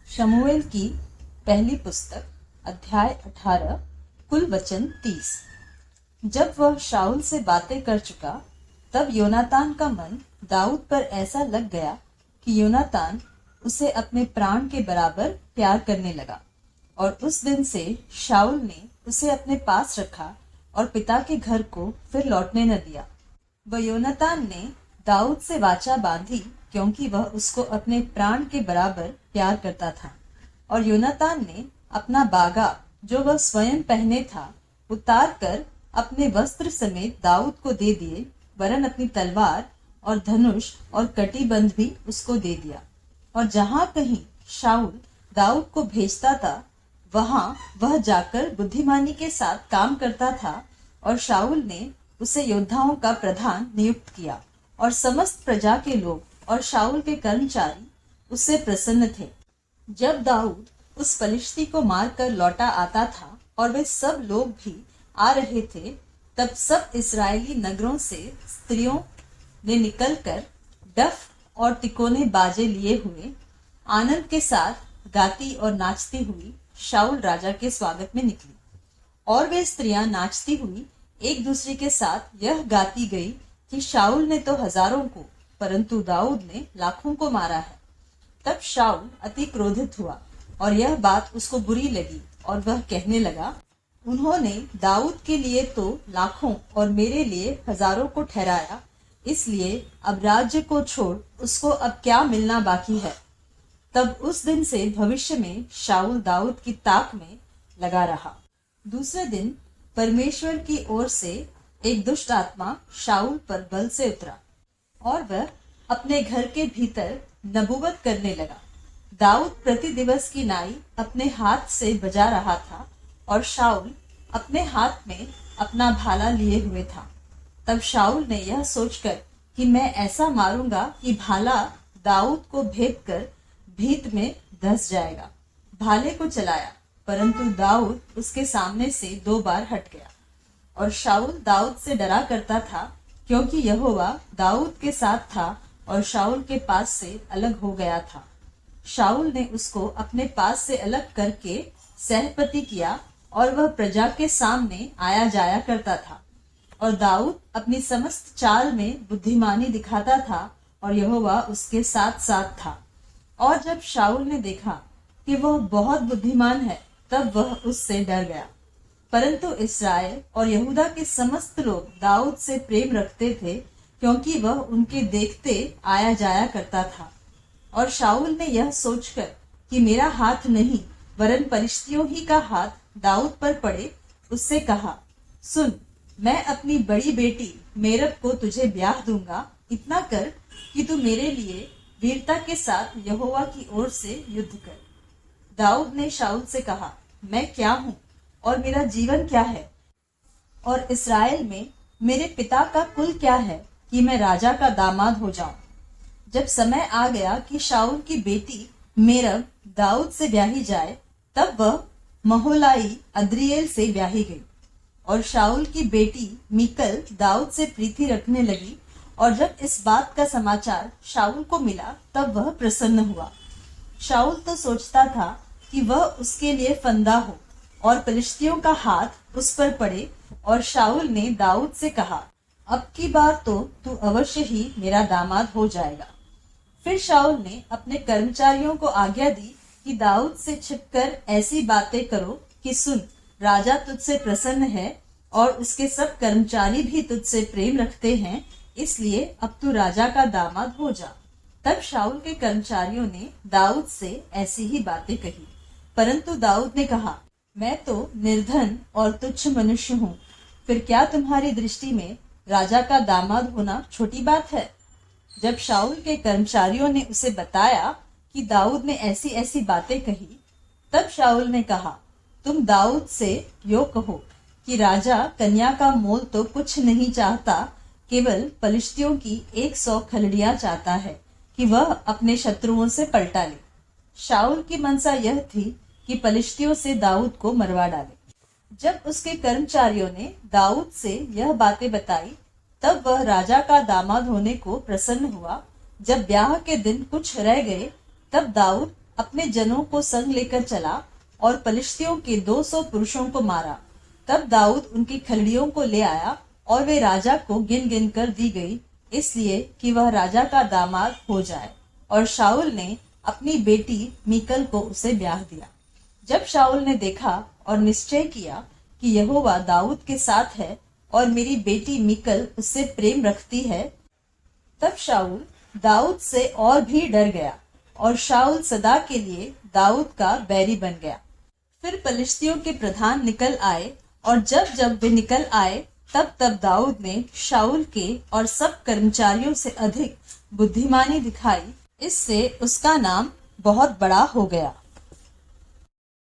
शमूएल की पहली पुस्तक अध्याय 18 कुल वचन 30। जब वह शाऊल से बातें कर चुका तब योनातान का मन दाऊद पर ऐसा लग गया कि योनातान उसे अपने प्राण के बराबर प्यार करने लगा। और उस दिन से शाऊल ने उसे अपने पास रखा और पिता के घर को फिर लौटने न दिया। वह योनातान ने दाऊद से वाचा बांधी क्योंकि वह उसको अपने प्राण के बराबर प्यार करता था। और योनातान ने अपना बागा जो वह स्वयं पहने था उतार कर अपने वस्त्र समेत दाऊद को दे दिए, वरन अपनी तलवार और धनुष और कटीबंध भी उसको दे दिया। और जहां कहीं शाऊल दाऊद को भेजता था वहां वह जाकर बुद्धिमानी के साथ काम करता था। और शाऊल ने उसे योद्धाओं का प्रधान नियुक्त किया और समस्त प्रजा के लोग और शाऊल के कर्मचारी उससे प्रसन्न थे। जब दाऊद उस फलिश्ती को मारकर लौटा आता था और वे सब लोग भी आ रहे थे, तब सब इस्राएली नगरों से स्त्रियों ने निकलकर डफ और तिकोने बाजे लिए हुए आनंद के साथ गाती और नाचती हुई शाऊल राजा के स्वागत में निकली। और वे स्त्रियां नाचती हुई एक दूसरे के साथ यह गाती गई कि शाऊल ने तो हजारों को परंतु दाऊद ने लाखों को मारा है। तब शाऊल अति क्रोधित हुआ और यह बात उसको बुरी लगी और वह कहने लगा, उन्होंने दाऊद के लिए तो लाखों और मेरे लिए हजारों को ठहराया, इसलिए अब राज्य को छोड़ उसको अब क्या मिलना बाकी है। तब उस दिन से भविष्य में शाऊल दाऊद की ताक में लगा रहा। दूसरे दिन परमेश्वर की ओर से एक दुष्ट आत्मा शाऊल पर बल से उतरा और वह अपने घर के भीतर नबूवत करने लगा। दाऊद प्रति दिवस की नाई अपने हाथ से बजा रहा था और शाऊल अपने हाथ में अपना भाला लिए हुए था। तब शाऊल ने यह सोचकर कि मैं ऐसा मारूंगा कि भाला दाऊद को भेद कर भीत में धंस जाएगा, भाले को चलाया, परंतु दाऊद उसके सामने से 2 बार हट गया। और शाऊल दाऊद से डरा करता था क्योंकि यहोवा दाऊद के साथ था और शाऊल के पास से अलग हो गया था। शाऊल ने उसको अपने पास से अलग करके सहपति किया और वह प्रजा के सामने आया जाया करता था। और दाऊद अपनी समस्त चाल में बुद्धिमानी दिखाता था और यहोवा उसके साथ साथ था। और जब शाऊल ने देखा कि वह बहुत बुद्धिमान है, तब वह उससे डर गया। परंतु इस्राएल और यहूदा के समस्त लोग दाऊद से प्रेम रखते थे क्योंकि वह उनके देखते आया जाया करता था। और शाऊल ने यह सोचकर कि मेरा हाथ नहीं वरन पलिश्तियों ही का हाथ दाऊद पर पड़े, उससे कहा, सुन, मैं अपनी बड़ी बेटी मेरब को तुझे ब्याह दूंगा, इतना कर कि तू मेरे लिए वीरता के साथ यहोवा की ओर से युद्ध कर। दाऊद ने शाऊल से कहा, मैं क्या हूँ और मेरा जीवन क्या है, और इस्राएल में मेरे पिता का कुल क्या है कि मैं राजा का दामाद हो जाऊं। जब समय आ गया कि शाऊल की बेटी मेरब दाऊद से ब्याही जाए, तब वह महोलाई अद्रिएल से ब्याही गई। और शाऊल की बेटी मीकल दाऊद से प्रीति रखने लगी। और जब इस बात का समाचार शाऊल को मिला तब वह प्रसन्न हुआ। शाऊल तो सोचता था कि वह उसके लिए फंदा हो और फिलिश्तियों का हाथ उस पर पड़े। और शाऊल ने दाऊद से कहा, अब की बार तो तू अवश्य ही मेरा दामाद हो जाएगा। फिर शाऊल ने अपने कर्मचारियों को आज्ञा दी कि दाऊद से छिपकर ऐसी बातें करो कि सुन, राजा तुझसे प्रसन्न है और उसके सब कर्मचारी भी तुझसे प्रेम रखते हैं, इसलिए अब तू राजा का दामाद हो जा। तब शाऊल के कर्मचारियों ने दाऊद से ऐसी ही बातें कही, परंतु दाऊद ने कहा, मैं तो निर्धन और तुच्छ मनुष्य हूँ, फिर क्या तुम्हारी दृष्टि में राजा का दामाद होना छोटी बात है। जब शाऊल के कर्मचारियों ने उसे बताया कि दाऊद ने ऐसी ऐसी बातें कही, तब शाऊल ने कहा, तुम दाऊद से यो कहो कि राजा कन्या का मोल तो कुछ नहीं चाहता, केवल पलिश्तियों की 100 खलड़ियां चाहता है कि वह अपने शत्रुओं से पलटा ले। शाऊल की मनसा यह थी कि पलिश्तियों से दाऊद को मरवा डाले। जब उसके कर्मचारियों ने दाऊद से यह बातें बताई, तब वह राजा का दामाद होने को प्रसन्न हुआ। जब ब्याह के दिन कुछ रह गए, तब दाऊद अपने जनों को संग लेकर चला और पलिश्तियों के 200 पुरुषों को मारा। तब दाऊद उनकी खलड़ियों को ले आया और वे राजा को गिन गिन कर दी गई, इसलिए कि वह राजा का दामाद हो जाए। और शाऊल ने अपनी बेटी मीकल को उसे ब्याह दिया। जब शाऊल ने देखा और निश्चय किया कि यहोवा दाऊद के साथ है और मेरी बेटी मीकल उससे प्रेम रखती है, तब शाऊल दाऊद से और भी डर गया और शाऊल सदा के लिए दाऊद का बैरी बन गया। फिर पलिश्तियों के प्रधान निकल आए और जब जब वे निकल आए तब तब दाऊद ने शाऊल के और सब कर्मचारियों से अधिक बुद्धिमानी दिखाई, इससे उसका नाम बहुत बड़ा हो गया।